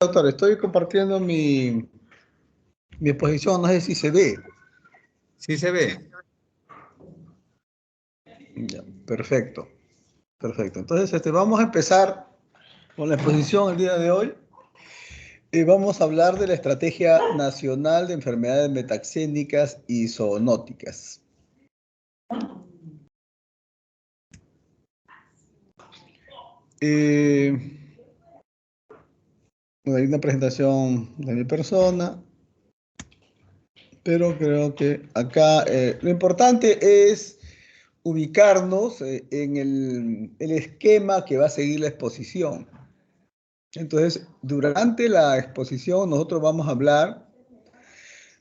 doctor, estoy compartiendo mi exposición, no sé si se ve. Sí se ve. Ya, perfecto, perfecto. Entonces, vamos a empezar con la exposición el día de hoy. Vamos a hablar de la Estrategia Nacional de Enfermedades Metaxénicas y Zoonóticas. Bueno, hay una presentación de mi persona, pero creo que acá lo importante es ubicarnos en el esquema que va a seguir la exposición. Entonces, durante la exposición nosotros vamos a hablar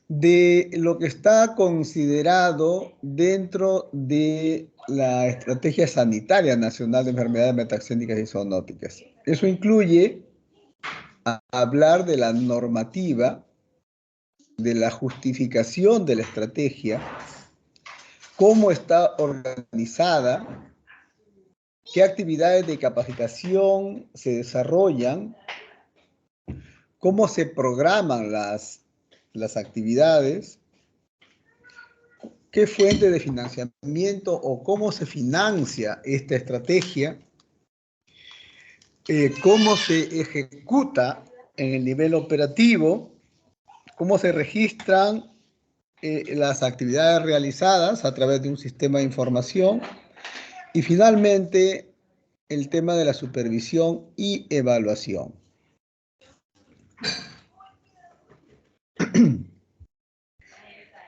de lo que está considerado dentro de la Estrategia Sanitaria Nacional de Enfermedades Metaxénicas y Zoonóticas. Eso incluye hablar de la normativa, de la justificación de la estrategia, cómo está organizada, qué actividades de capacitación se desarrollan, cómo se programan las actividades, qué fuente de financiamiento o cómo se financia esta estrategia, cómo se ejecuta en el nivel operativo, cómo se registran las actividades realizadas a través de un sistema de información y finalmente el tema de la supervisión y evaluación.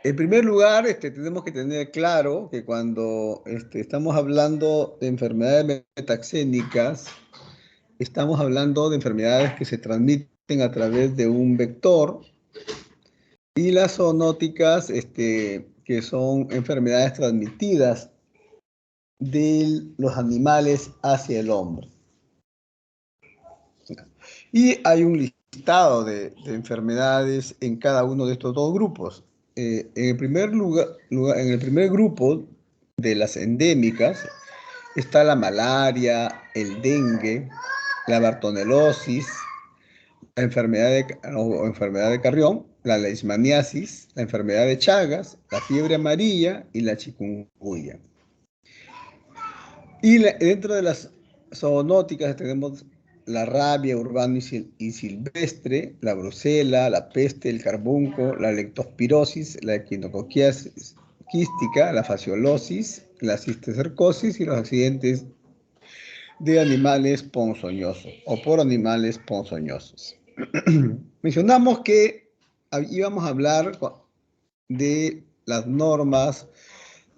En primer lugar, tenemos que tener claro que cuando estamos hablando de enfermedades metaxénicas, estamos hablando de enfermedades que se transmiten a través de un vector y las zoonóticas, que son enfermedades transmitidas de los animales hacia el hombre. Y hay un listado de enfermedades en cada uno de estos dos grupos. En el primer grupo de las endémicas está la malaria, el dengue, la bartonelosis, la enfermedad de Carrión, la leishmaniasis, la enfermedad de Chagas, la fiebre amarilla y la chikungunya. Y dentro de las zoonóticas tenemos la rabia urbana y silvestre, la brucela, la peste, el carbunco, la leptospirosis, la equinocoquiasis quística, la fasciolosis, la cisticercosis y los accidentes de animales ponzoñosos o por animales ponzoñosos. Mencionamos que íbamos a hablar de las normas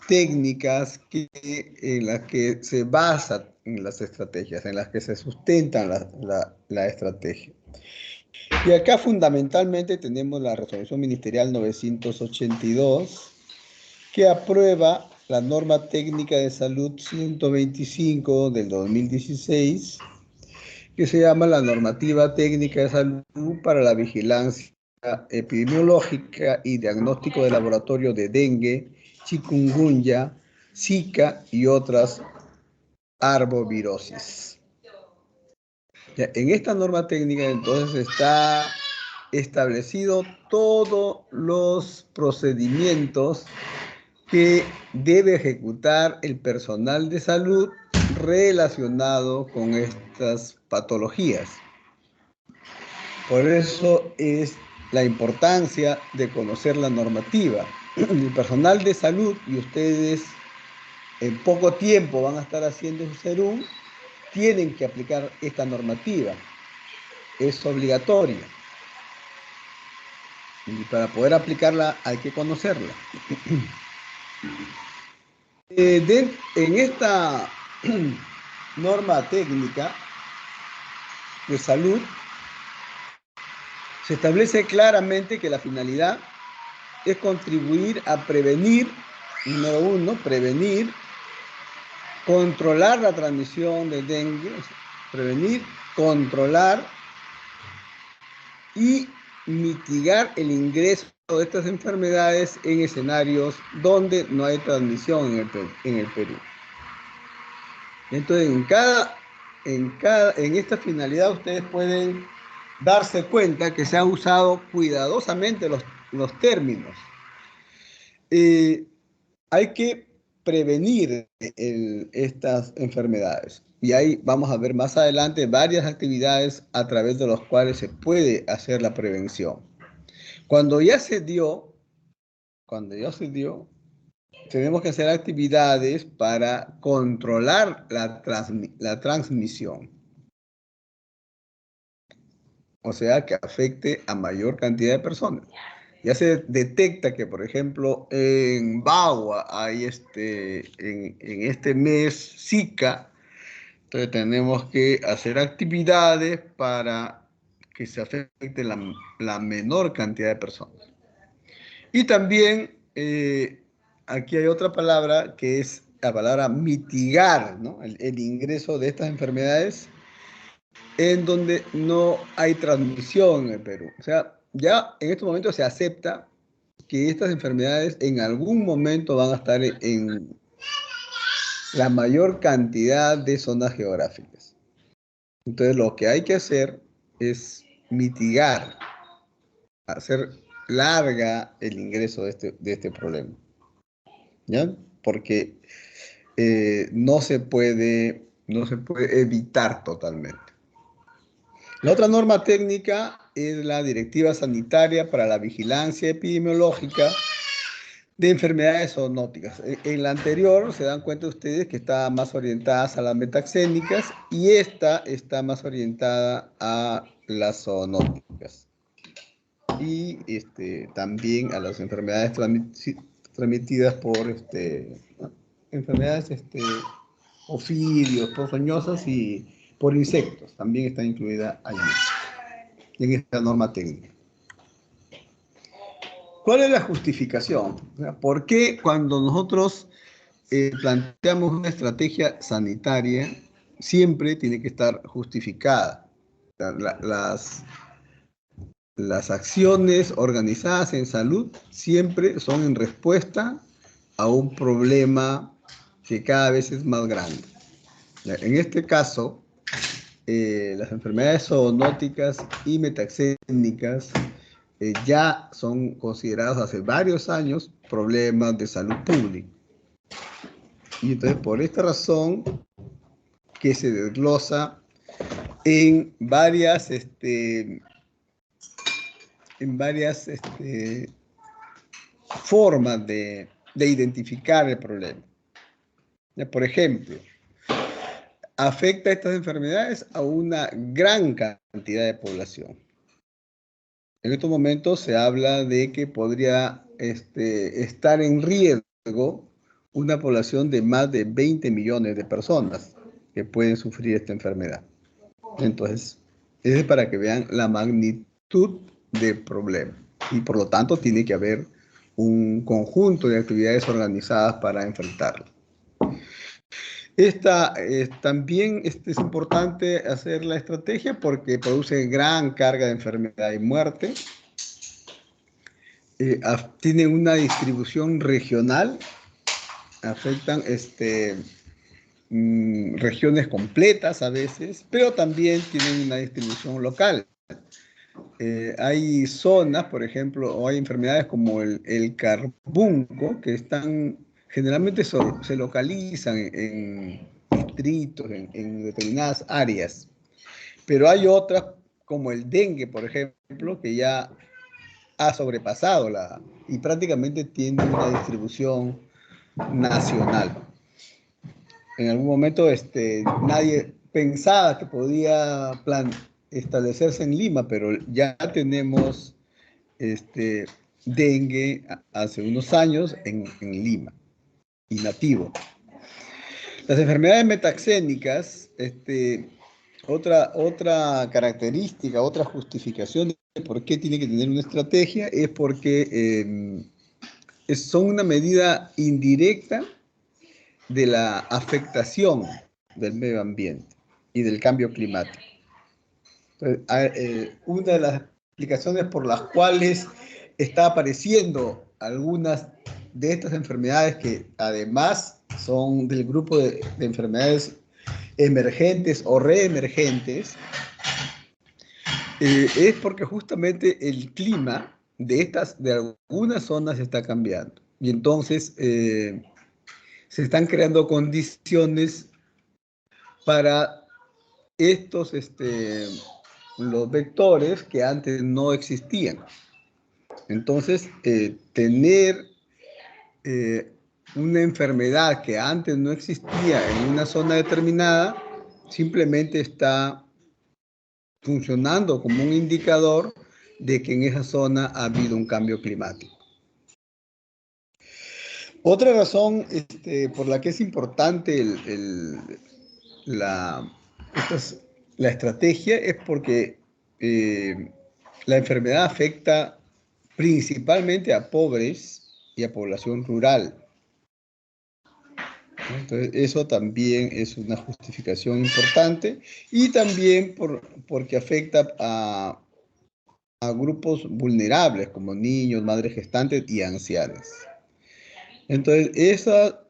técnicas en las que se basan en las estrategias, en las que se sustentan la estrategia. Y acá fundamentalmente tenemos la resolución ministerial 982, que aprueba la norma técnica de salud 125 del 2016, que se llama la normativa técnica de salud para la vigilancia epidemiológica y diagnóstico de laboratorio de dengue, chikungunya, Zika y otras arbovirosis. Ya, en esta norma técnica entonces está establecido todos los procedimientos que debe ejecutar el personal de salud relacionado con estas patologías. Por eso es la importancia de conocer la normativa. El personal de salud, y ustedes en poco tiempo van a estar haciendo su serum, tienen que aplicar esta normativa. Es obligatoria. Y para poder aplicarla hay que conocerla. En esta norma técnica de salud se establece claramente que la finalidad es contribuir a prevenir, número uno, prevenir, controlar la transmisión del dengue, prevenir, controlar y mitigar el ingreso de estas enfermedades en escenarios donde no hay transmisión en el Perú. Entonces, en esta finalidad ustedes pueden darse cuenta que se han usado cuidadosamente los términos. Hay que prevenir estas enfermedades. Y ahí vamos a ver más adelante varias actividades a través de las cuales se puede hacer la prevención. Cuando ya se dio, tenemos que hacer actividades para controlar la transmisión. O sea, que afecte a mayor cantidad de personas. Ya se detecta que, por ejemplo, en Bagua hay en este mes Zika, entonces tenemos que hacer actividades para que se afecte la menor cantidad de personas. Y también aquí hay otra palabra que es la palabra mitigar, ¿no? El ingreso de estas enfermedades en donde no hay transmisión en el Perú. O sea, ya en estos momentos se acepta que estas enfermedades en algún momento van a estar en la mayor cantidad de zonas geográficas. Entonces, lo que hay que hacer es mitigar, hacer larga el ingreso de este problema, ¿ya? Porque no se puede evitar totalmente. La otra norma técnica es la Directiva Sanitaria para la Vigilancia Epidemiológica de Enfermedades Zoonóticas. En la anterior se dan cuenta ustedes que está más orientada a las metaxénicas y esta está más orientada a las zoonóticas. Y también a las enfermedades transmitidas por ¿no? Enfermedades ofidios, ponzoñosas y por insectos. También está incluida allí, en esta norma técnica. ¿Cuál es la justificación? ¿Por qué cuando nosotros planteamos una estrategia sanitaria siempre tiene que estar justificada? Las acciones organizadas en salud siempre son en respuesta a un problema que cada vez es más grande. En este caso, las enfermedades zoonóticas y metaxénicas ya son considerados hace varios años problemas de salud pública. Y entonces por esta razón que se desglosa en varias, formas de identificar el problema. Por ejemplo, afecta a estas enfermedades a una gran cantidad de población. En estos momentos se habla de que podría estar en riesgo una población de más de 20 millones de personas que pueden sufrir esta enfermedad. Entonces, es para que vean la magnitud del problema. Y por lo tanto, tiene que haber un conjunto de actividades organizadas para enfrentarlo. También es importante hacer la estrategia porque produce gran carga de enfermedad y muerte. Tiene una distribución regional, afectan regiones completas a veces, pero también tienen una distribución local. Hay zonas, por ejemplo, o hay enfermedades como el carbunco, que generalmente se localizan en distritos, en determinadas áreas. Pero hay otras, como el dengue, por ejemplo, que ya ha sobrepasado y prácticamente tiene una distribución nacional. En algún momento nadie pensaba que podía establecerse en Lima, pero ya tenemos dengue hace unos años en Lima y nativo. Las enfermedades metaxénicas, otra característica, otra justificación de por qué tiene que tener una estrategia es porque son una medida indirecta de la afectación del medio ambiente y del cambio climático. Entonces, una de las explicaciones por las cuales está apareciendo algunas de estas enfermedades que además son del grupo de enfermedades emergentes o reemergentes Es porque justamente el clima de algunas zonas está cambiando. Y entonces se están creando condiciones para estos, los vectores que antes no existían. Entonces, tener eh, una enfermedad que antes no existía en una zona determinada, simplemente está funcionando como un indicador de que en esa zona ha habido un cambio climático. Otra razón por la que es importante la, la estrategia es porque la enfermedad afecta principalmente a pobres y a población rural. Entonces, eso también es una justificación importante y también porque afecta a grupos vulnerables como niños, madres gestantes y ancianas. Entonces, esa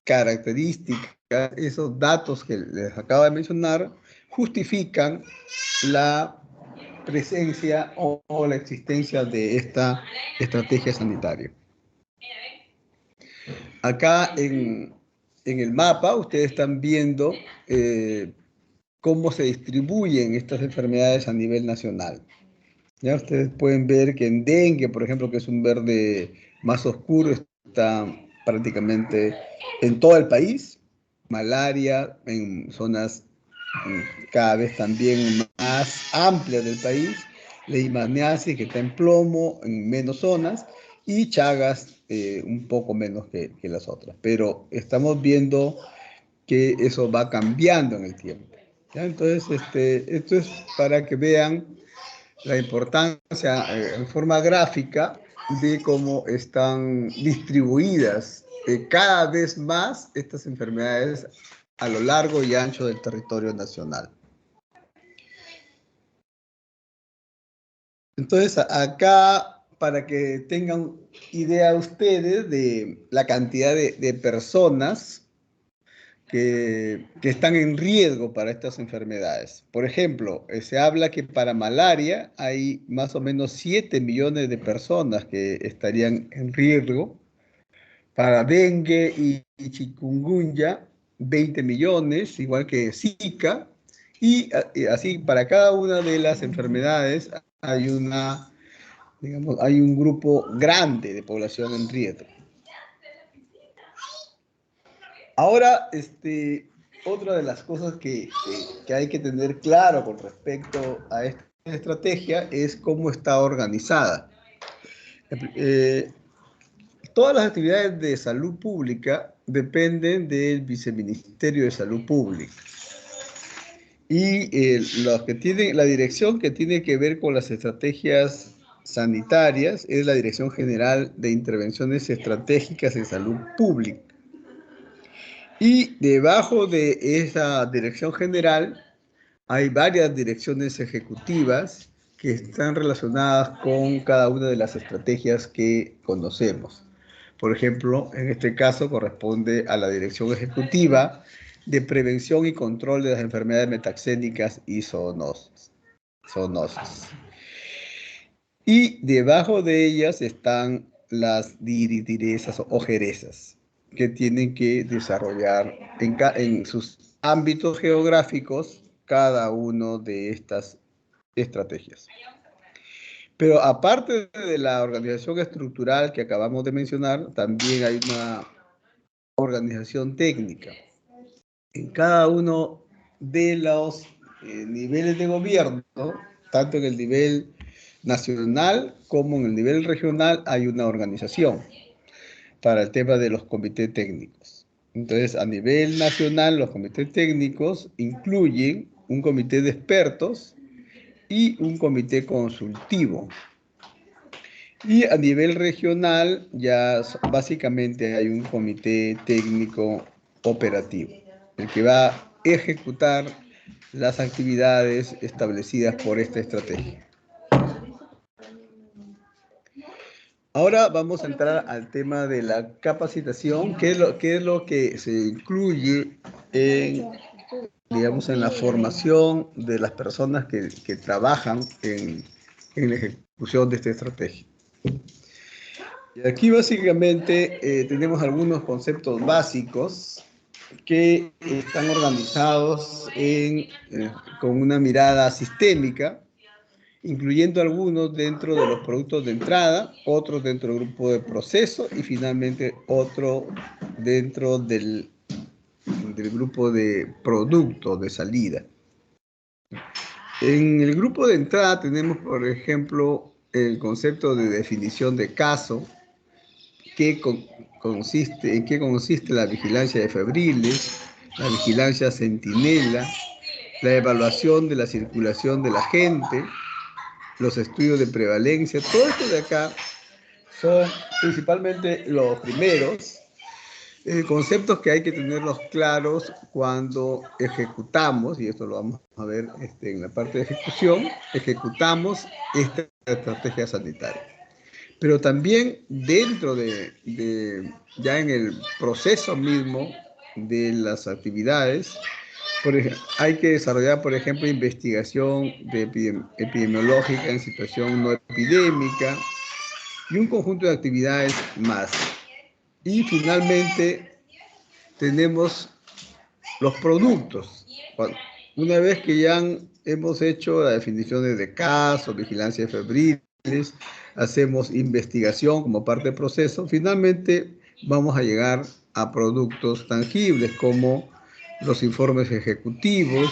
característica, esos datos que les acabo de mencionar, justifican la presencia o la existencia de esta estrategia sanitaria. Acá en el mapa ustedes están viendo cómo se distribuyen estas enfermedades a nivel nacional. Ya ustedes pueden ver que en dengue, por ejemplo, que es un verde más oscuro, está prácticamente en todo el país. Malaria en zonas cada vez también más amplias del país. Leishmaniasis, que está en plomo, en menos zonas. Y Chagas, un poco menos que las otras. Pero estamos viendo que eso va cambiando en el tiempo. ¿Ya? Entonces, esto es para que vean la importancia en forma gráfica de cómo están distribuidas cada vez más estas enfermedades a lo largo y ancho del territorio nacional. Entonces, acá, para que tengan idea ustedes de la cantidad de personas que están en riesgo para estas enfermedades. Por ejemplo, se habla que para malaria hay más o menos 7 millones de personas que estarían en riesgo. Para dengue y chikungunya, 20 millones, igual que Zika. Y así, para cada una de las enfermedades hay digamos, hay un grupo grande de población en riesgo. Ahora, otra de las cosas que hay que tener claro con respecto a esta estrategia es cómo está organizada. Eh, Todas las actividades de salud pública dependen del Viceministerio de Salud Pública. Y los que tienen, la dirección que tiene que ver con las estrategias sanitarias es la Dirección General de Intervenciones Estratégicas en Salud Pública. Y debajo de esa dirección general hay varias direcciones ejecutivas que están relacionadas con cada una de las estrategias que conocemos. Por ejemplo, en este caso corresponde a la Dirección Ejecutiva de Prevención y Control de las Enfermedades Metaxénicas y Zoonosis. Y debajo de ellas están las directivas o jerezas que tienen que desarrollar en sus ámbitos geográficos cada uno de estas estrategias. Pero aparte de la organización estructural que acabamos de mencionar, también hay una organización técnica. En cada uno de los niveles de gobierno, tanto en el nivel nacional como en el nivel regional, hay una organización para el tema de los comités técnicos. Entonces, a nivel nacional, los comités técnicos incluyen un comité de expertos y un comité consultivo. Y a nivel regional, ya básicamente hay un comité técnico operativo, el que va a ejecutar las actividades establecidas por esta estrategia. Ahora vamos a entrar al tema de la capacitación, qué es lo que se incluye en digamos, en la formación de las personas que trabajan en la ejecución de esta estrategia. Y aquí básicamente tenemos algunos conceptos básicos que están organizados con una mirada sistémica, incluyendo algunos dentro de los productos de entrada, otros dentro del grupo de proceso y finalmente otro dentro del grupo de productos de salida. En el grupo de entrada tenemos, por ejemplo, el concepto de definición de caso, en qué consiste la vigilancia de febriles, la vigilancia centinela, la evaluación de la circulación de la gente, los estudios de prevalencia. Todo esto de acá son principalmente los primeros conceptos que hay que tenerlos claros cuando ejecutamos, y esto lo vamos a ver en la parte de ejecución, ejecutamos esta estrategia sanitaria. Pero también dentro ya en el proceso mismo de las actividades, hay que desarrollar, por ejemplo, investigación epidemiológica en situación no epidémica y un conjunto de actividades más. Y finalmente tenemos los productos. Una vez que ya hemos hecho las definiciones de casos, vigilancia de febriles, hacemos investigación como parte del proceso, finalmente vamos a llegar a productos tangibles como los informes ejecutivos,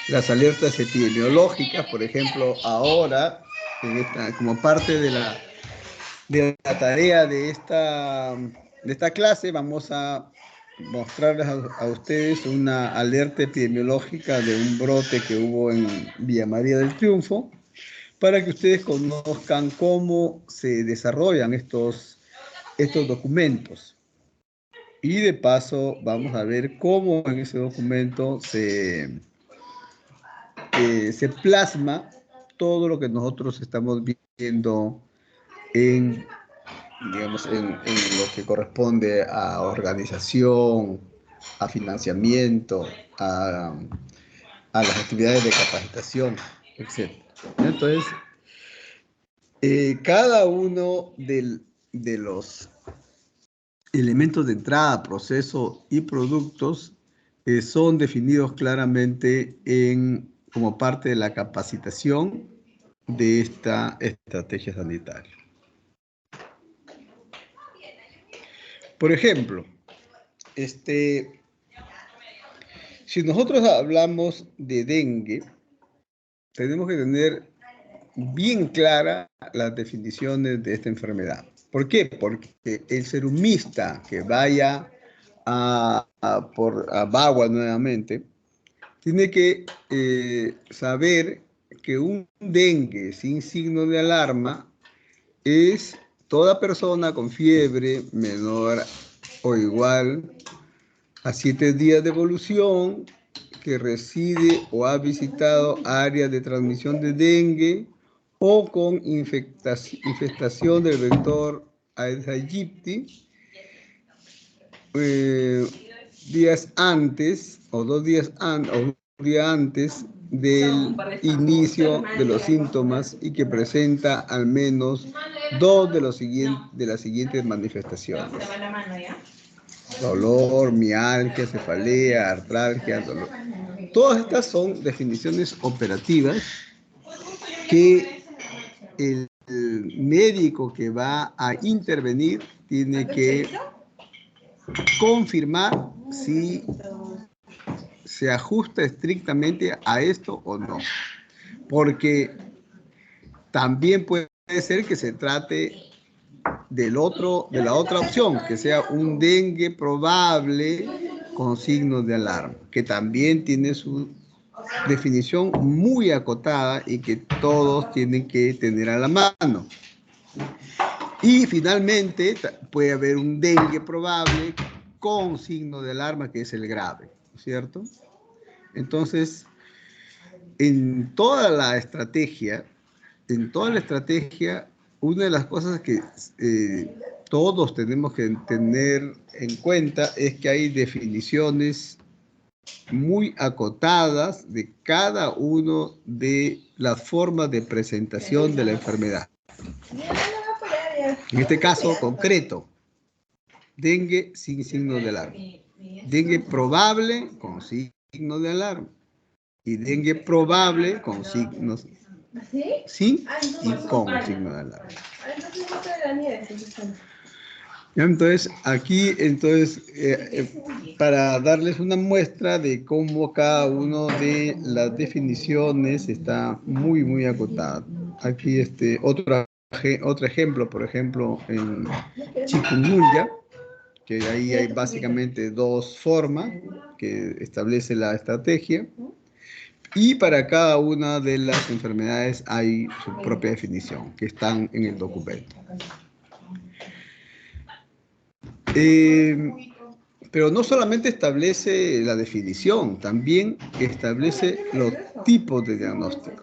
las alertas epidemiológicas. Por ejemplo, ahora, como parte de la tarea de esta clase, vamos a mostrarles a ustedes una alerta epidemiológica de un brote que hubo en Villa María del Triunfo, para que ustedes conozcan cómo se desarrollan estos documentos. Y de paso vamos a ver cómo en ese documento se plasma todo lo que nosotros estamos viendo digamos, en lo que corresponde a organización, a financiamiento, a las actividades de capacitación, etc. Entonces, cada uno de los elementos de entrada, proceso y productos son definidos claramente como parte de la capacitación de esta estrategia sanitaria. Por ejemplo, si nosotros hablamos de dengue, tenemos que tener bien claras las definiciones de esta enfermedad. ¿Por qué? Porque el serumista que vaya a Bagua nuevamente tiene que saber que un dengue sin signo de alarma es toda persona con fiebre menor o igual a 7 días de evolución que reside o ha visitado áreas de transmisión de dengue o con infestación del vector Aedes aegypti días antes o 2 días o un día antes del inicio de los síntomas y que presenta al menos 2 de las siguientes manifestaciones: dolor, mialgia, cefalea, artralgia, dolor. Todas estas son definiciones operativas que el médico que va a intervenir tiene que confirmar si se ajusta estrictamente a esto o no. Porque también puede ser que se trate de la otra opción, que sea un dengue probable con signos de alarma, que también tiene su definición muy acotada y que todos tienen que tener a la mano. Y finalmente puede haber un dengue probable con signo de alarma, que es el grave, ¿cierto? Entonces, en toda la estrategia, una de las cosas que todos tenemos que tener en cuenta es que hay definiciones muy acotadas de cada uno de las formas de presentación de la enfermedad. En este caso concreto, dengue sin signo de alarma. Dengue probable con signo de alarma. Y dengue probable con signos sin y con signo de alarma. Entonces, aquí, para darles una muestra de cómo cada una de las definiciones está muy, muy acotada. Aquí, otro ejemplo, por ejemplo, en chikungunya, que ahí hay básicamente dos formas que establece la estrategia. Y para cada una de las enfermedades hay su propia definición, que están en el documento. Pero no solamente establece la definición, también establece los tipos de diagnóstico.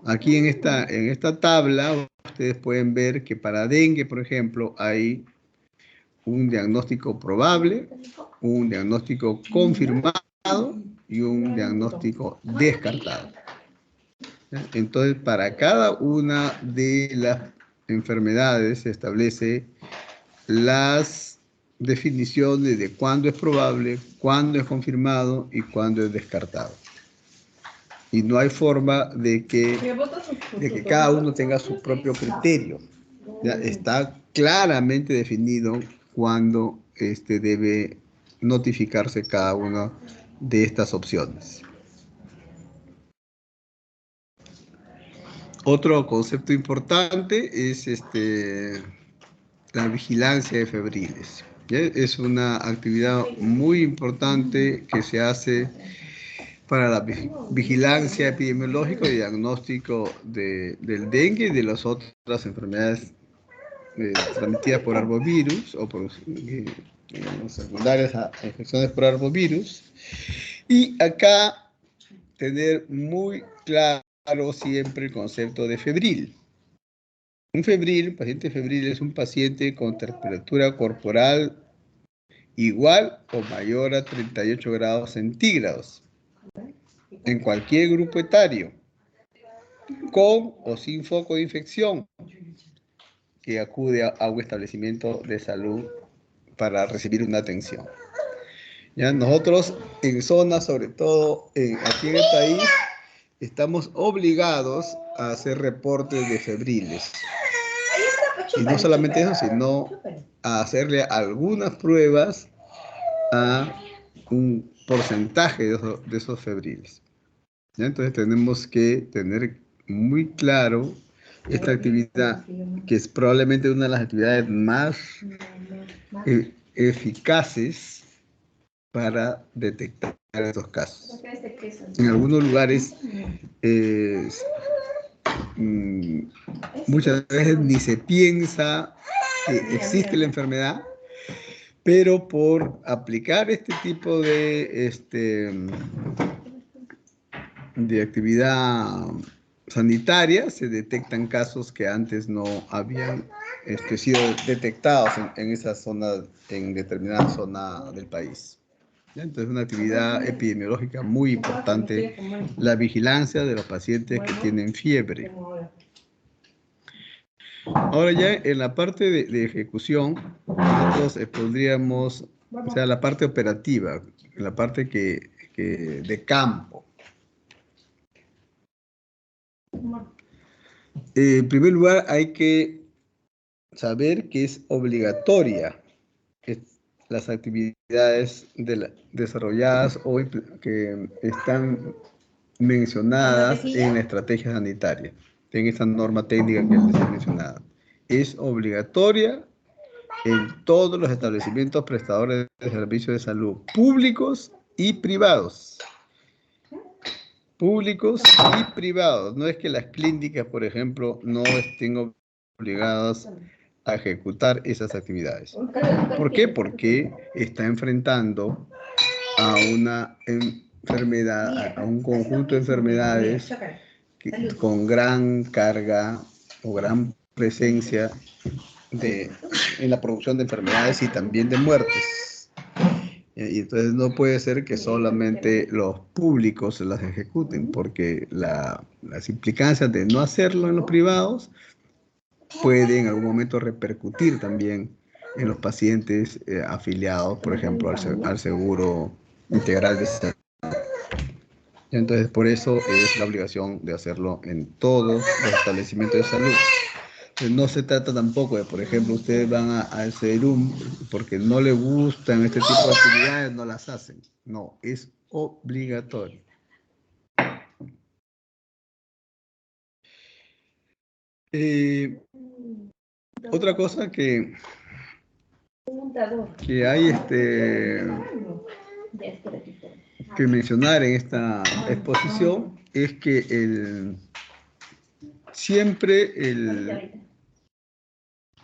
Aquí en esta tabla ustedes pueden ver que para dengue, por ejemplo, hay un diagnóstico probable, un diagnóstico confirmado y un diagnóstico descartado. Entonces, para cada una de las enfermedades se establece las definiciones de cuándo es probable, cuándo es confirmado y cuándo es descartado. Y no hay forma de que cada uno tenga su propio criterio. ¿Ya? Está claramente definido cuándo debe notificarse cada una de estas opciones. Otro concepto importante es la vigilancia de febriles. ¿Ya? Es una actividad muy importante que se hace para la vigilancia epidemiológica y diagnóstico del dengue y de las otras enfermedades transmitidas por arbovirus o por secundarias a infecciones por arbovirus. Y acá tener muy claro siempre el concepto de febril. Un paciente febril es un paciente con temperatura corporal igual o mayor a 38 grados centígrados en cualquier grupo etario, con o sin foco de infección, que acude a un establecimiento de salud para recibir una atención. ¿Ya? Nosotros en zonas, sobre todo aquí en el país, estamos obligados a hacer reportes de febriles. Y no solamente eso, sino a hacerle algunas pruebas a un porcentaje de esos febriles. ¿Ya? Entonces tenemos que tener muy claro esta actividad, que es probablemente una de las actividades más eficaces para detectar estos casos. En algunos lugares muchas veces ni se piensa que existe la enfermedad, pero por aplicar este tipo de actividad sanitaria se detectan casos que antes no habían sido detectados en esa zona, en determinada zona del país. Entonces, una actividad epidemiológica muy importante, la vigilancia de los pacientes que tienen fiebre. Ahora ya en la parte de ejecución, nosotros podríamos, o sea, la parte operativa, la parte de campo. En primer lugar, hay que saber que es obligatoria las actividades desarrolladas o que están mencionadas en la estrategia sanitaria, en esta norma técnica que les he mencionado. Es obligatoria en todos los establecimientos prestadores de servicios de salud públicos y privados. Públicos y privados. No es que las clínicas, por ejemplo, no estén obligadas a ejecutar esas actividades. ¿Por qué? Porque está enfrentando a una enfermedad, a un conjunto de enfermedades con gran carga o gran presencia en la producción de enfermedades y también de muertes. Y entonces no puede ser que solamente los públicos las ejecuten, porque las implicancias de no hacerlo en los privados puede en algún momento repercutir también en los pacientes afiliados, por ejemplo, al seguro integral de salud. Entonces, por eso es la obligación de hacerlo en todos los establecimientos de salud. No se trata tampoco de, por ejemplo, ustedes van al SERUM porque no les gustan este tipo de actividades, no las hacen. No, es obligatorio. Otra cosa que hay que mencionar en esta exposición es que siempre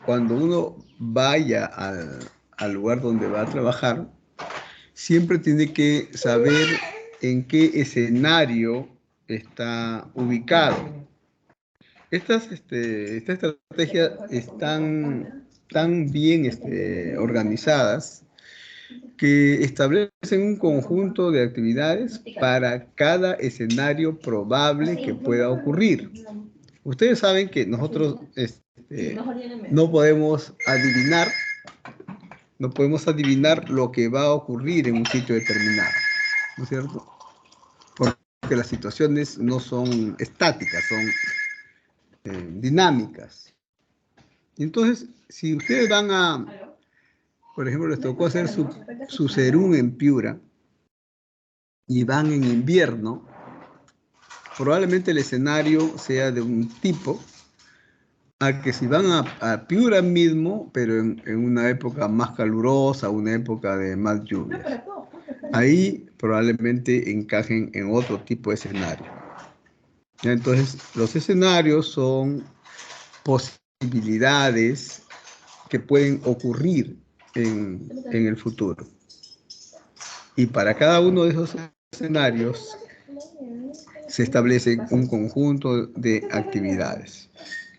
cuando uno vaya al lugar donde va a trabajar, siempre tiene que saber en qué escenario está ubicado. Estas estrategias están tan bien organizadas que establecen un conjunto de actividades para cada escenario probable que pueda ocurrir. Ustedes saben que nosotros no podemos adivinar lo que va a ocurrir en un sitio determinado, ¿no es cierto? Porque las situaciones no son estáticas, son dinámicas. Entonces, si ustedes por ejemplo, les tocó hacer su serum en Piura y van en invierno, probablemente el escenario sea de un tipo a que si van a Piura mismo, pero en una época más calurosa, una época de más lluvias, ahí probablemente encajen en otro tipo de escenario. Entonces, los escenarios son posibilidades que pueden ocurrir en el futuro. Y para cada uno de esos escenarios se establece un conjunto de actividades.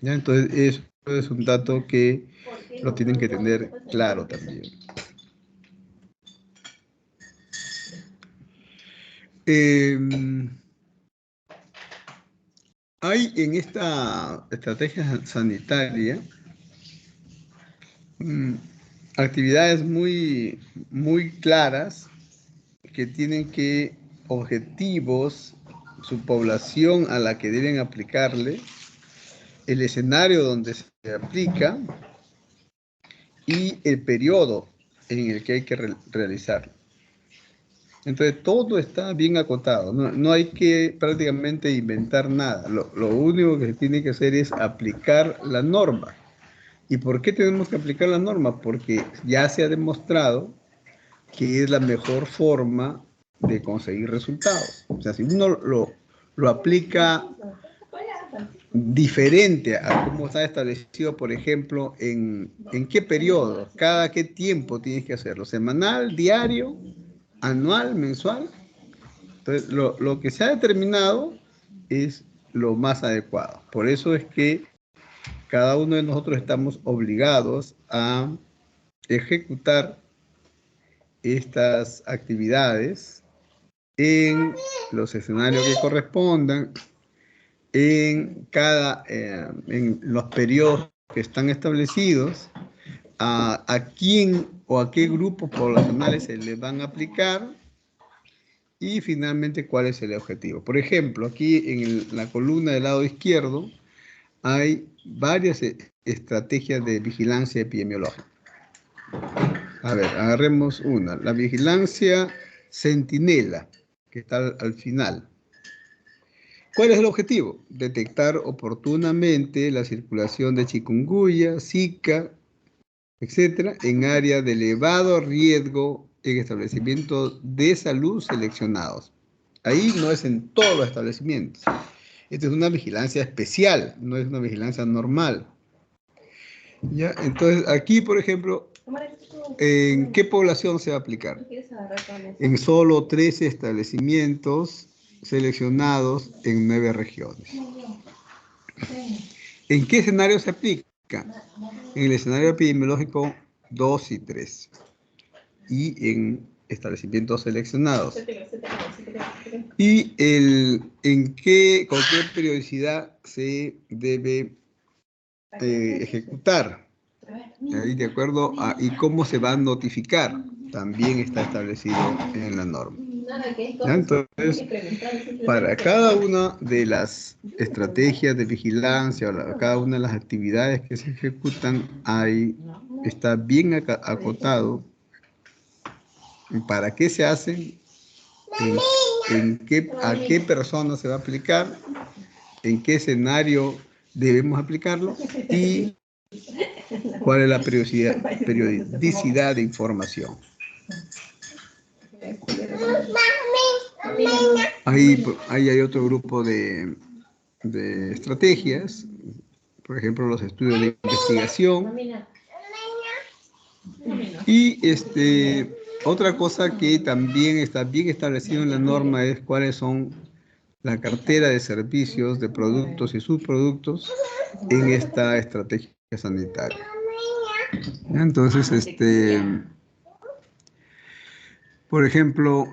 ¿Ya? Entonces, eso es un dato que lo tienen que tener claro también. Hay en esta estrategia sanitaria actividades muy, muy claras que tienen objetivos, su población a la que deben aplicarle, el escenario donde se aplica y el periodo en el que hay que realizarlo. Entonces todo está bien acotado, no hay que prácticamente inventar nada, lo único que se tiene que hacer es aplicar la norma. ¿Y por qué tenemos que aplicar la norma? Porque ya se ha demostrado que es la mejor forma de conseguir resultados. O sea, si uno lo aplica diferente a cómo está establecido, por ejemplo, en qué periodo, cada qué tiempo tienes que hacerlo, semanal, diario, anual, mensual. Entonces, lo que se ha determinado es lo más adecuado. Por eso es que cada uno de nosotros estamos obligados a ejecutar estas actividades en los escenarios que correspondan, en los periodos que están establecidos, a quién o a qué grupos poblacionales se les van a aplicar y finalmente cuál es el objetivo. Por ejemplo, aquí en la columna del lado izquierdo hay varias estrategias de vigilancia epidemiológica. A ver, agarremos una. La vigilancia centinela, que está al final. ¿Cuál es el objetivo? Detectar oportunamente la circulación de chikungunya, Zika, etcétera, en áreas de elevado riesgo en establecimientos de salud seleccionados. Ahí no es en todos los establecimientos. Esta es una vigilancia especial, no es una vigilancia normal. ¿Ya? Entonces, aquí, por ejemplo, ¿en qué población se va a aplicar? En solo 13 establecimientos seleccionados en 9 regiones. ¿En qué escenario se aplica? En el escenario epidemiológico 2 y 3. Y en establecimientos seleccionados. Y con qué periodicidad se debe ejecutar. Ahí de acuerdo a y cómo se va a notificar, también está establecido en la norma. ¿Ya? Entonces, para cada una de las estrategias de vigilancia o cada una de las actividades que se ejecutan, está bien acotado para qué se hacen, a qué persona se va a aplicar, en qué escenario debemos aplicarlo y cuál es la periodicidad de información. Ahí hay otro grupo de estrategias, por ejemplo, los estudios de investigación. Y otra cosa que también está bien establecido en la norma es cuáles son la cartera de servicios, de productos y subproductos en esta estrategia sanitaria. Entonces, por ejemplo,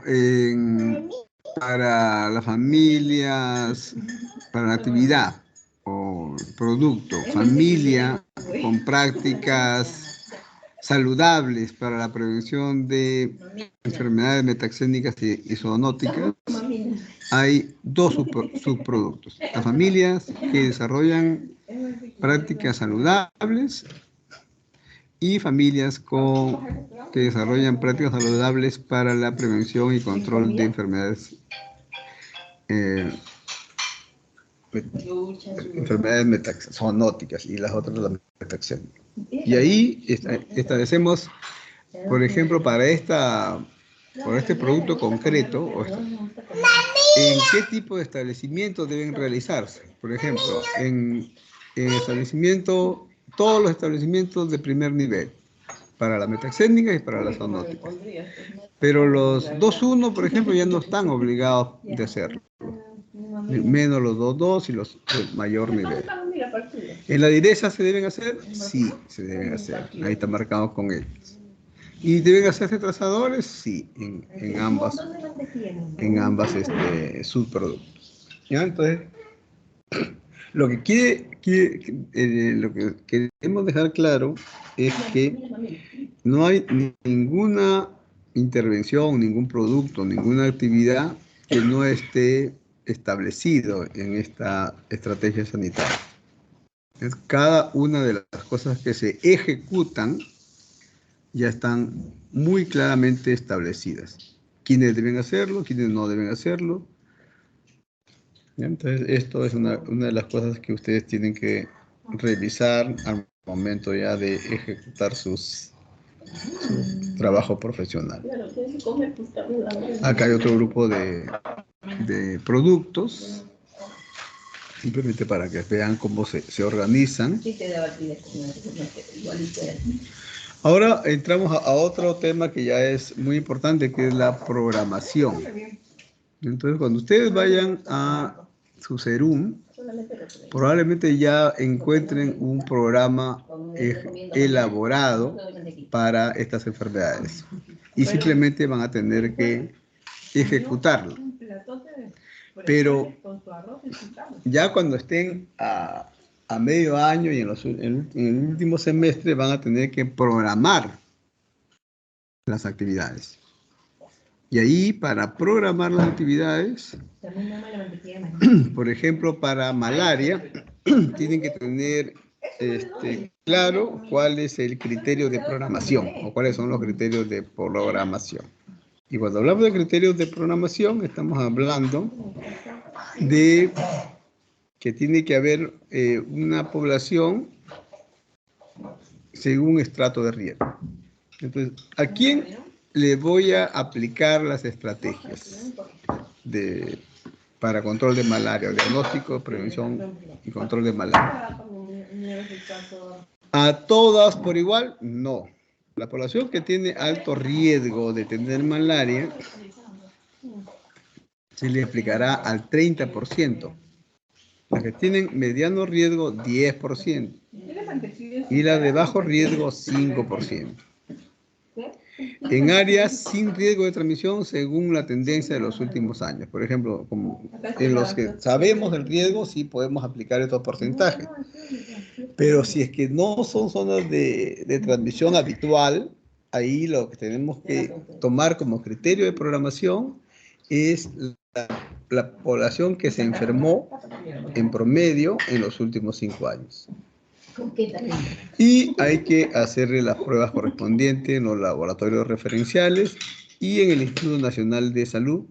para las familias, para la actividad o producto, familia con prácticas saludables para la prevención de enfermedades metaxénicas y zoonóticas, hay dos subproductos. Las familias que desarrollan prácticas saludables y familias que desarrollan prácticas saludables para la prevención y control de enfermedades zoonóticas y las otras las metaxénicas. Y ahí establecemos, por ejemplo, por este producto concreto, en qué tipo de establecimientos deben realizarse. Por ejemplo, en todos los establecimientos de primer nivel, para la metaxénica y para la zoonótica. Pero los 2.1, por ejemplo, ya no están obligados de hacerlo. Menos los 2.2 y los de mayor nivel. ¿En la direza se deben hacer? Sí, se deben hacer. Ahí está marcado con X. ¿Y deben hacerse trazadores? Sí, en ambas subproductos. ¿Ya? Entonces, lo que queremos dejar claro es que no hay ninguna intervención, ningún producto, ninguna actividad que no esté establecido en esta estrategia sanitaria. Cada una de las cosas que se ejecutan ya están muy claramente establecidas. Quiénes deben hacerlo, quiénes no deben hacerlo. Entonces, esto es una de las cosas que ustedes tienen que revisar al momento ya de ejecutar su trabajo profesional. Acá hay otro grupo de productos, simplemente para que vean cómo se organizan. Ahora entramos a otro tema que ya es muy importante, que es la programación. Entonces, cuando ustedes vayan a su SERUM, probablemente ya encuentren un programa elaborado para estas enfermedades y simplemente van a tener que ejecutarlo. Pero ya cuando estén a medio año y en el último semestre van a tener que programar las actividades. Y ahí, para programar las actividades, por ejemplo, para malaria, tienen que tener claro cuál es el criterio de programación o cuáles son los criterios de programación. Y cuando hablamos de criterios de programación, estamos hablando de que tiene que haber una población según estrato de riesgo. Entonces, ¿a quién le voy a aplicar las estrategias para control de malaria, diagnóstico, prevención y control de malaria? ¿A todas por igual? No. La población que tiene alto riesgo de tener malaria se le aplicará al 30%. Las que tienen mediano riesgo, 10%. Y las de bajo riesgo, 5%. en áreas sin riesgo de transmisión según la tendencia de los últimos años. Por ejemplo, como en los que sabemos el riesgo, sí podemos aplicar estos porcentajes. Pero si es que no son zonas de transmisión habitual, ahí lo que tenemos que tomar como criterio de programación es la población que se enfermó en promedio en los últimos 5 años. Y hay que hacerle las pruebas correspondientes en los laboratorios referenciales y en el Instituto Nacional de Salud.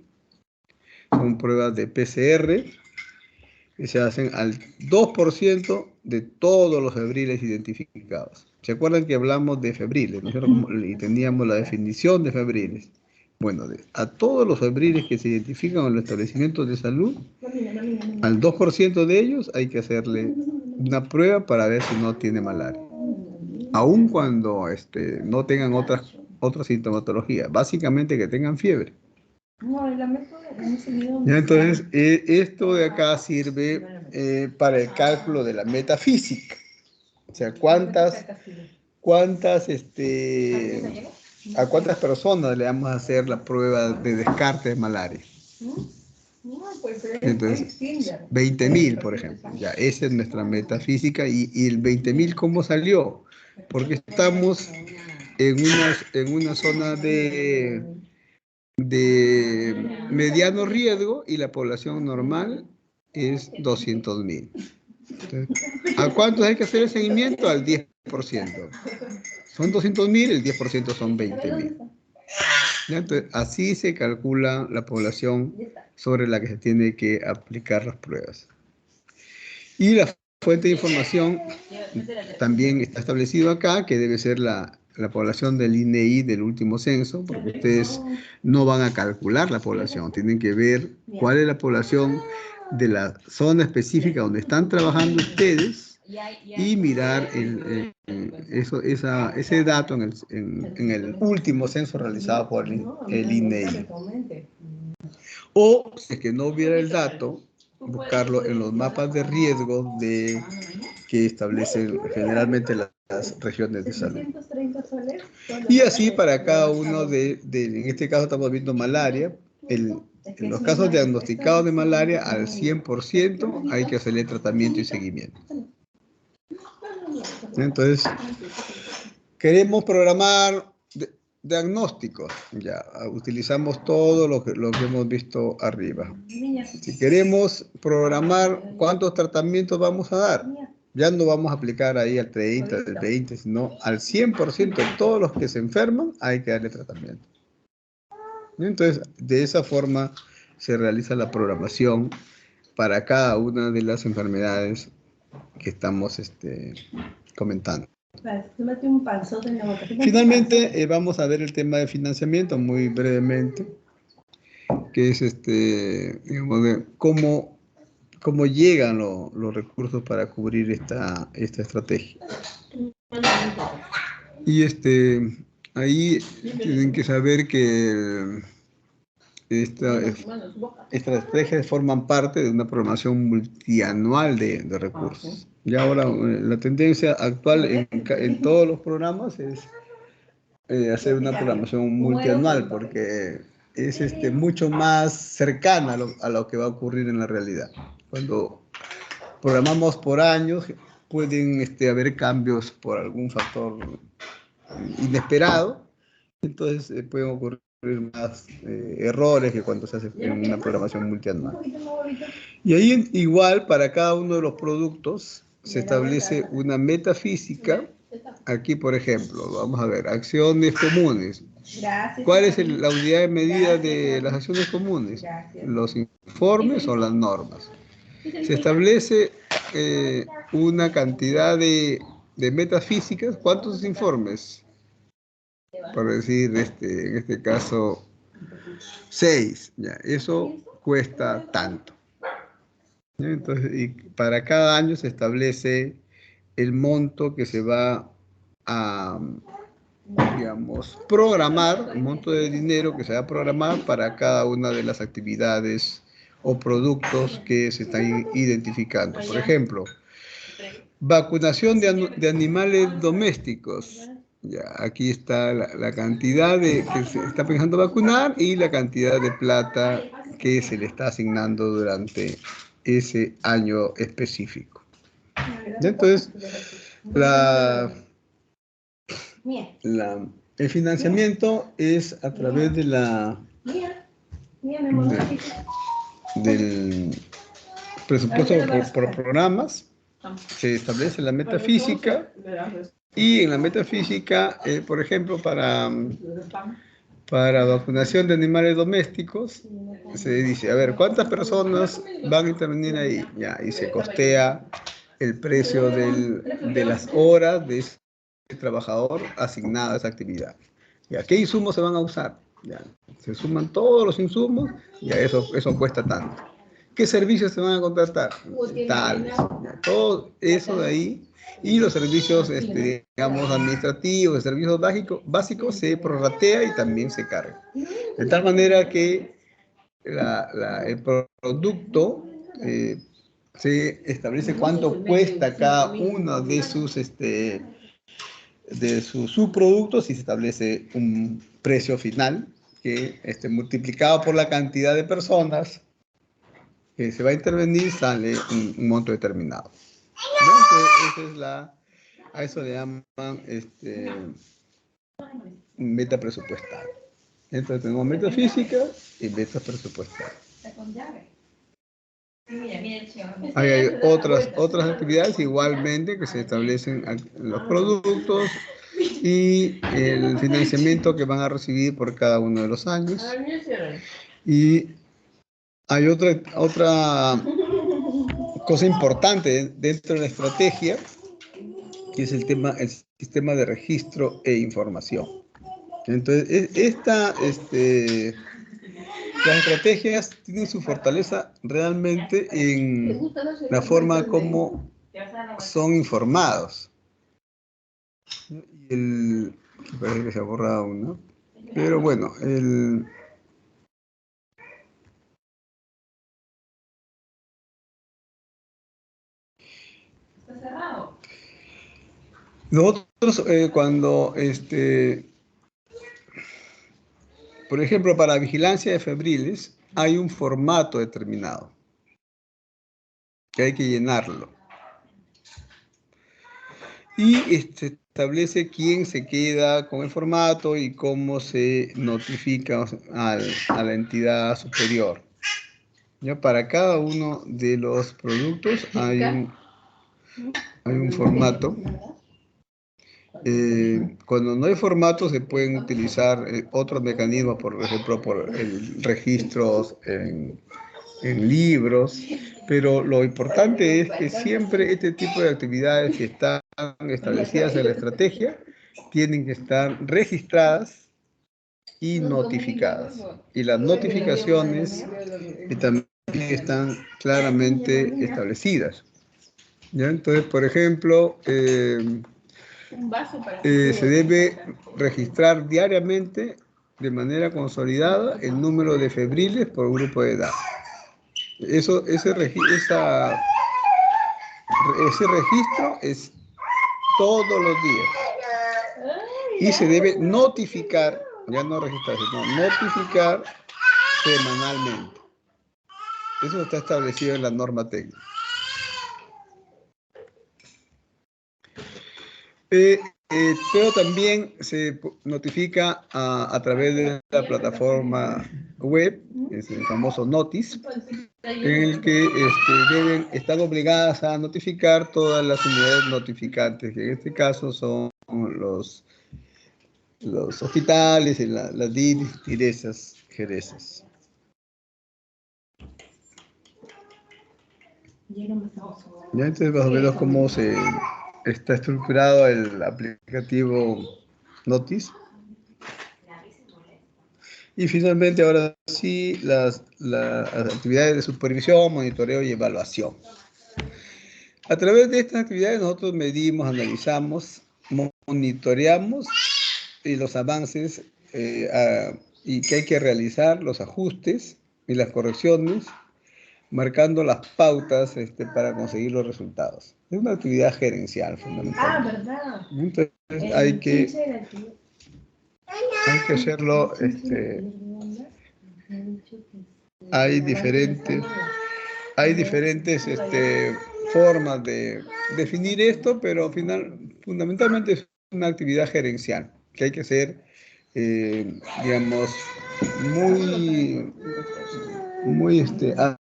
Son pruebas de PCR que se hacen al 2% de todos los febriles identificados. ¿Se acuerdan que hablamos de febriles? Nosotros y teníamos la definición de febriles. Bueno, a todos los febriles que se identifican en los establecimientos de salud, al 2% de ellos hay que hacerle una prueba para ver si no tiene malaria. Aun cuando no tengan otra sintomatología, básicamente que tengan fiebre. Ya, entonces, esto de acá sirve para el cálculo de la metafísica. O sea, ¿a cuántas personas le vamos a hacer la prueba de descarte de malaria? Entonces, 20.000, por ejemplo. Ya, esa es nuestra metafísica. ¿Y el 20.000 cómo salió? Porque estamos en una zona de mediano riesgo y la población normal es 200.000. ¿A cuántos hay que hacer el seguimiento? Al 10%. Son 200.000, el 10% son 20.000. Entonces, así se calcula la población sobre la que se tiene que aplicar las pruebas. Y la fuente de información también está establecido acá, que debe ser la población del INEI del último censo, porque ustedes no van a calcular la población, tienen que ver cuál es la población de la zona específica donde están trabajando ustedes y mirar ese dato en el último censo realizado por el INEI. O, si es que no hubiera el dato, buscarlo en los mapas de riesgo que establecen generalmente las regiones de salud. Y así para cada uno en este caso estamos viendo malaria, en los casos diagnosticados de malaria al 100% hay que hacerle tratamiento y seguimiento. Entonces, queremos programar diagnósticos, ya utilizamos todo lo que hemos visto arriba. Si queremos programar cuántos tratamientos vamos a dar, ya no vamos a aplicar ahí al 30, al 20, sino al 100% de todos los que se enferman hay que darle tratamiento. Entonces, de esa forma se realiza la programación para cada una de las enfermedades que estamos comentando. Finalmente, vamos a ver el tema de financiamiento muy brevemente, que es digamos, de cómo llegan los recursos para cubrir esta estrategia. Y ahí tienen que saber que estas estrategias forman parte de una programación multianual de recursos. Y ahora la tendencia actual en todos los programas es hacer una programación multianual porque es mucho más cercana a lo que va a ocurrir en la realidad. Cuando programamos por años, pueden haber cambios por algún factor inesperado, entonces pueden ocurrir más errores que cuando se hace en una programación multianual. Y ahí igual para cada uno de los productos se establece una metafísica. Aquí, por ejemplo, vamos a ver, acciones comunes. ¿Cuál es la unidad de medida de las acciones comunes? ¿Los informes o las normas? Se establece una cantidad de metafísicas. ¿Cuántos informes? Por decir, en este caso, 6. Ya, eso cuesta tanto. Entonces, y para cada año se establece el monto que se va a, digamos, programar, un monto de dinero que se va a programar para cada una de las actividades o productos que se están identificando. Por ejemplo, vacunación de animales domésticos. Ya, aquí está la cantidad de que se está pensando vacunar y la cantidad de plata que se le está asignando durante ese año específico. Entonces, la, el financiamiento es a través de del presupuesto por programas. Se establece la meta física y en la meta física, por ejemplo, para vacunación de animales domésticos, se dice, a ver, ¿cuántas personas van a intervenir ahí? Ya, y se costea el precio de las horas de ese trabajador asignado a esa actividad. Ya, ¿qué insumos se van a usar? Ya, se suman todos los insumos y eso cuesta tanto. ¿Qué servicios se van a contratar? Tales. Ya, todo eso de ahí. Y los servicios, digamos, administrativos, servicios básicos, se prorratea y también se carga. De tal manera que el producto se establece cuánto cuesta cada uno de sus subproductos y se establece un precio final que multiplicado por la cantidad de personas que se va a intervenir sale un monto determinado. ¿No? Entonces, a eso le llaman meta presupuestal. Entonces tenemos meta física y meta presupuestal. Hay otras actividades igualmente que se establecen los productos y el financiamiento que van a recibir por cada uno de los años. Y hay otra cosa importante dentro de la estrategia, que es el sistema de registro e información. Entonces, las estrategias tienen su fortaleza realmente en la forma como son informados. Parece que se ha borrado uno. Pero bueno, está cerrado. Nosotros cuando, por ejemplo, para vigilancia de febriles, hay un formato determinado que hay que llenarlo. Y establece quién se queda con el formato y cómo se notifica a la entidad superior. Ya para cada uno de los productos hay un formato. Cuando no hay formato se pueden utilizar otros mecanismos, por ejemplo, por el registros en libros, pero lo importante es que siempre este tipo de actividades que están establecidas en la estrategia tienen que estar registradas y notificadas. Y las notificaciones también están claramente establecidas. ¿Ya? Entonces, por ejemplo, se debe registrar diariamente de manera consolidada el número de febriles por grupo de edad. Ese registro es todos los días. Y se debe notificar, ya no registrar, sino notificar semanalmente. Eso está establecido en la norma técnica. Pero también se notifica a través de la plataforma web, es el famoso Notice, en el que están obligadas a notificar todas las unidades notificantes, que en este caso son los hospitales y las DIRESAS, jerezas. Ya, entonces más o menos cómo se está estructurado el aplicativo Notice. Y finalmente, ahora sí, las actividades de supervisión, monitoreo y evaluación. A través de estas actividades nosotros medimos, analizamos, monitoreamos los avances y que hay que realizar, los ajustes y las correcciones marcando las pautas para conseguir los resultados. Es una actividad gerencial, fundamentalmente. ¿Verdad? Entonces hay que hacerlo, hay diferentes formas de definir esto, pero fundamentalmente es una actividad gerencial que hay que hacer, digamos, muy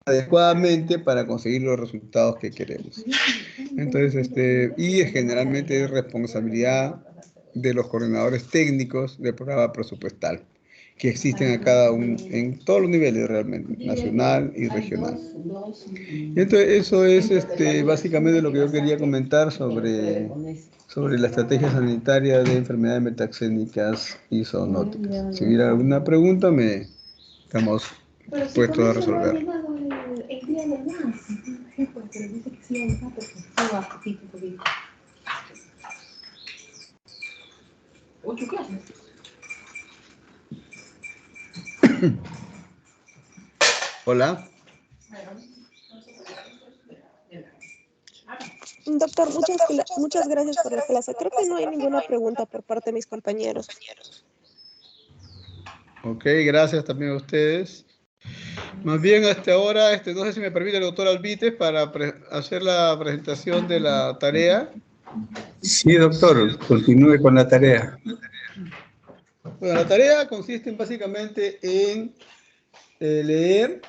adecuadamente para conseguir los resultados que queremos. Entonces, y generalmente es responsabilidad de los coordinadores técnicos del programa presupuestal, que existen en todos los niveles realmente, nacional y regional. Entonces, eso es básicamente lo que yo quería comentar sobre la estrategia sanitaria de enfermedades metaxénicas y zoonóticas. Si hubiera alguna pregunta, estamos puestos a resolver. El día de más, sí, pues, pero dice que sí, porque estaba poquito. 8 clases. Hola. Doctor, muchas gracias por la clase. Creo que no hay ninguna pregunta por parte de mis compañeros. Ok, gracias también a ustedes. Más bien, hasta ahora, no sé si me permite el doctor Albites para hacer la presentación de la tarea. Sí, doctor, continúe con la tarea. Bueno, la tarea consiste básicamente en leer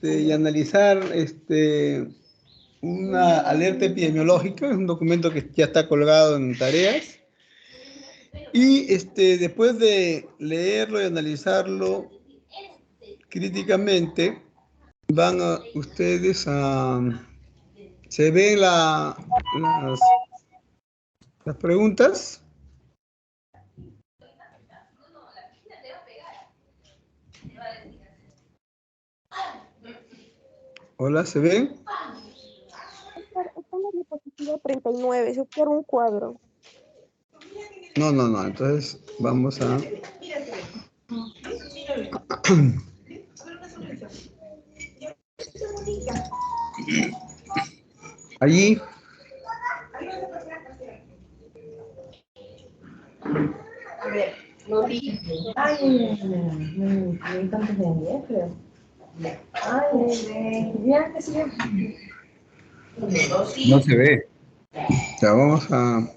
y analizar una alerta epidemiológica. Es un documento que ya está colgado en tareas. Y después de leerlo y analizarlo críticamente, van ustedes a... ¿Se ven las preguntas? Hola, ¿se ven? Está en la diapositiva 39, es por un cuadro. No. Entonces, vamos a... Allí. A ver, no vi. Ay, no hay tantos de 10, creo. Ay, ya, que sigue. No se ve. Ya, vamos a...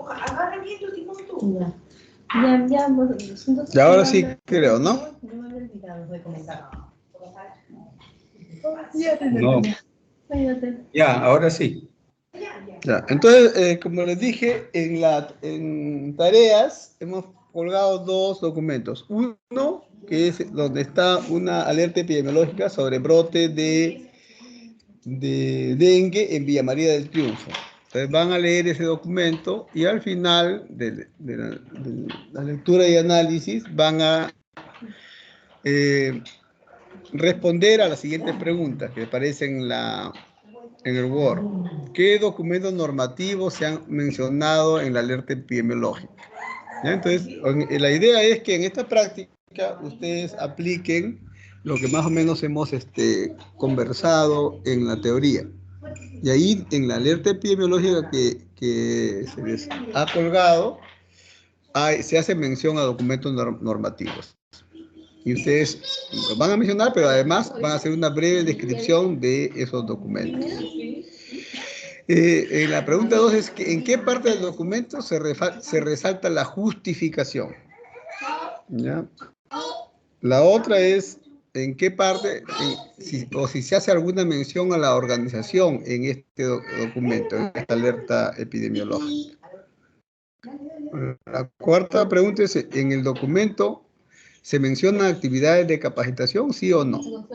Agarra bien tu timón tú. Ya, entonces... Y ahora sí creo, ¿no? Yo me había olvidado de comentar. No. Ya, ahora sí. Ya, entonces, como les dije, en tareas hemos colgado dos documentos. Uno, que es donde está una alerta epidemiológica sobre brote de dengue en Villa María del Triunfo. Entonces van a leer ese documento y al final de la lectura y análisis van a responder a las siguientes preguntas que aparecen en el Word. ¿Qué documentos normativos se han mencionado en la alerta epidemiológica? ¿Ya? Entonces, la idea es que en esta práctica ustedes apliquen lo que más o menos hemos conversado en la teoría. Y ahí, en la alerta epidemiológica que se les ha colgado, se hace mención a documentos normativos. Y ustedes los van a mencionar, pero además van a hacer una breve descripción de esos documentos. La pregunta 2 es que ¿en qué parte del documento se resalta la justificación? ¿Ya? La otra es en qué parte, si se hace alguna mención a la organización en este documento, en esta alerta epidemiológica. La cuarta pregunta es, ¿en el documento se mencionan actividades de capacitación, sí o no?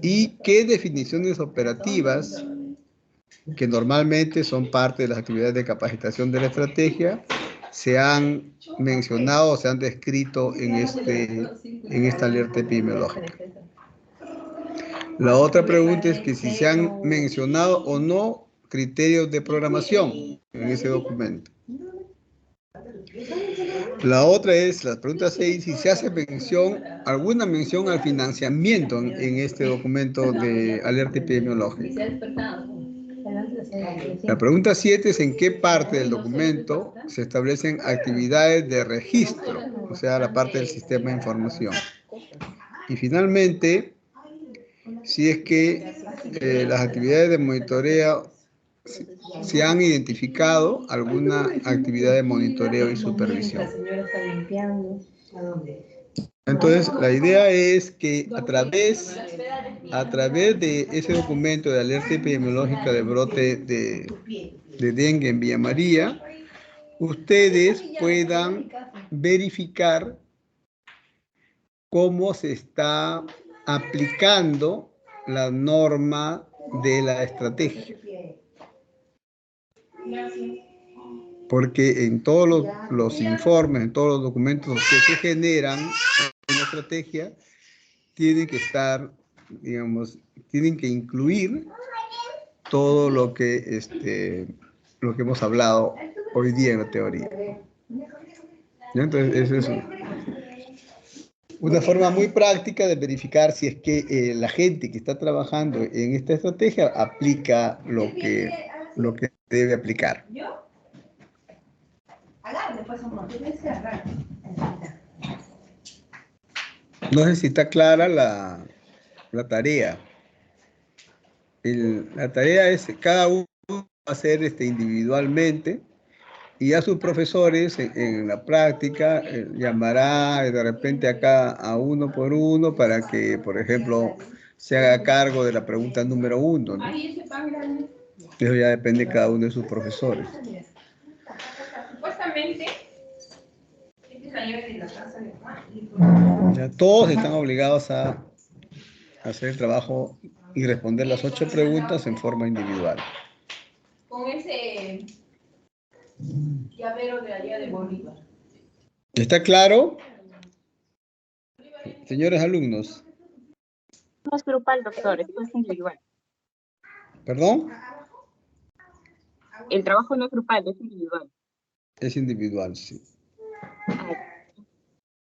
¿Y qué definiciones operativas, que normalmente son parte de las actividades de capacitación de la estrategia, se han mencionado o se han descrito en esta alerta epidemiológica? La otra pregunta es que si se han mencionado o no criterios de programación en ese documento. La otra es, la pregunta 6, si se hace alguna mención al financiamiento en este documento de alerta epidemiológica. La pregunta 7 es en qué parte del documento se establecen actividades de registro, o sea, la parte del sistema de información. Y finalmente, si es que las actividades de monitoreo se han identificado alguna actividad de monitoreo y supervisión. Entonces, la idea es que a través de ese documento de alerta epidemiológica de brote de dengue en Villa María, ustedes puedan verificar cómo se está aplicando la norma de la estrategia. Porque en todos los informes, en todos los documentos que se generan en la estrategia, tienen que estar, digamos, tienen que incluir todo lo que hemos hablado hoy día en la teoría. ¿Ya? Entonces, eso es una forma muy práctica de verificar si es que la gente que está trabajando en esta estrategia aplica lo que debe aplicar. No sé si está clara la tarea. La tarea es cada uno va a hacer individualmente, y a sus profesores en la práctica llamará de repente acá a uno por uno para que, por ejemplo, se haga cargo de la pregunta número 1, ¿no? Eso ya depende de cada uno de sus profesores. Ya todos están obligados a hacer el trabajo y responder las 8 preguntas en forma individual. Con ese llavero de allá de Bolívar. ¿Está claro? Señores alumnos. No es grupal, doctor, esto es individual. ¿Perdón? El trabajo no es grupal, es individual. Es individual, sí.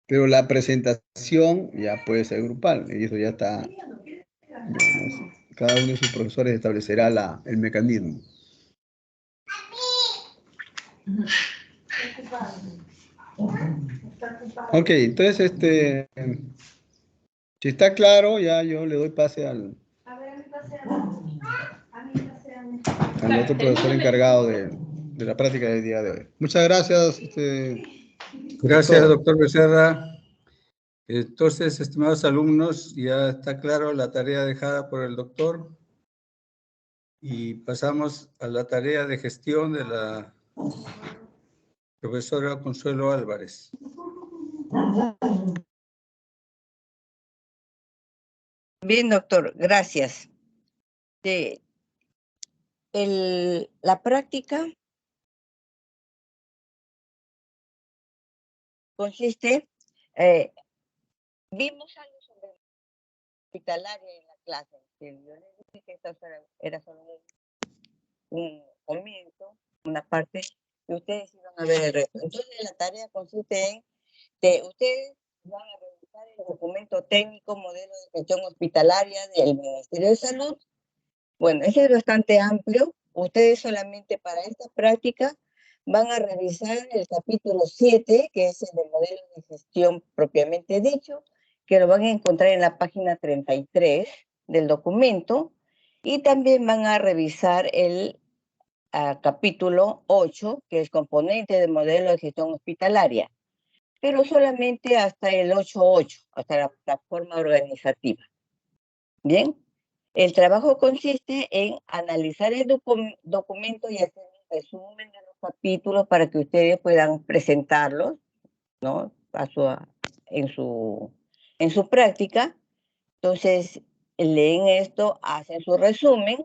Pero la presentación ya puede ser grupal, y eso ya está, digamos, cada uno de sus profesores establecerá el mecanismo. Ok, entonces, si está claro, ya yo le doy pase al otro profesor encargado de la práctica del día de hoy. Muchas gracias. Gracias, doctor Becerra. Entonces, estimados alumnos, ya está claro la tarea dejada por el doctor. Y pasamos a la tarea de gestión de la profesora Consuelo Álvarez. Bien, doctor, gracias. La práctica consiste, vimos algo sobre hospitalaria en la clase. Yo les dije que esto era solo un comienzo, una parte, y ustedes iban a ver el resto. Entonces, la tarea consiste en que ustedes van a revisar el documento técnico modelo de gestión hospitalaria del Ministerio de Salud. Bueno, ese es bastante amplio. Ustedes solamente para esta práctica van a revisar el capítulo 7, que es el de modelo de gestión propiamente dicho, que lo van a encontrar en la página 33 del documento, y también van a revisar el capítulo 8, que es componente del modelo de gestión hospitalaria, pero solamente hasta el 8.8, hasta la plataforma organizativa. Bien. El trabajo consiste en analizar el documento y hacer un resumen de los capítulos para que ustedes puedan presentarlos, ¿no? En su práctica. Entonces, leen esto, hacen su resumen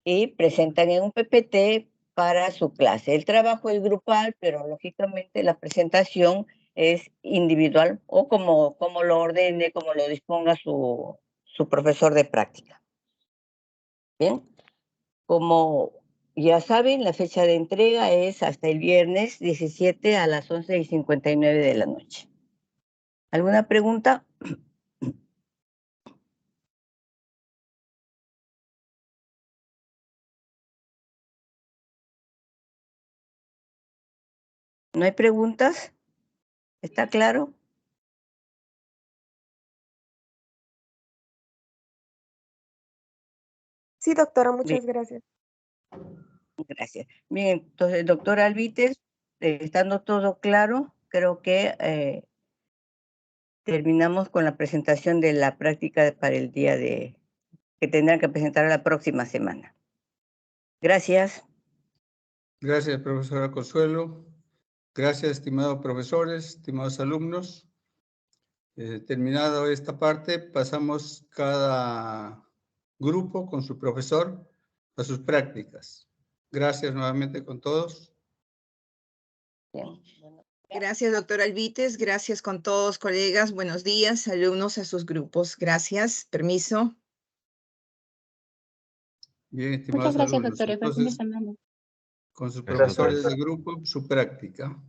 y presentan en un PPT para su clase. El trabajo es grupal, pero lógicamente la presentación es individual o como lo ordene, como lo disponga su profesor de práctica. Bien, como ya saben, la fecha de entrega es hasta el viernes 17 a las 11:59 de la noche. ¿Alguna pregunta? ¿No hay preguntas? ¿Está claro? Sí, doctora, Bien, muchas gracias. gracias. Bien, entonces, doctor Alvites, estando todo claro, creo que terminamos con la presentación de la práctica para el día que tendrán que presentar la próxima semana. Gracias. Gracias, profesora Consuelo. Gracias, estimados profesores, estimados alumnos. Terminado esta parte, pasamos cada grupo con su profesor a sus prácticas. Gracias nuevamente con todos. Bien, bueno. Gracias, doctor Alvites. Gracias con todos, colegas. Buenos días, alumnos a sus grupos. Gracias. Permiso. Bien, Muchas estimados gracias, alumnos. doctores. Buen fin de Entonces, semana. con sus Gracias, profesores de profesor. grupo, su práctica.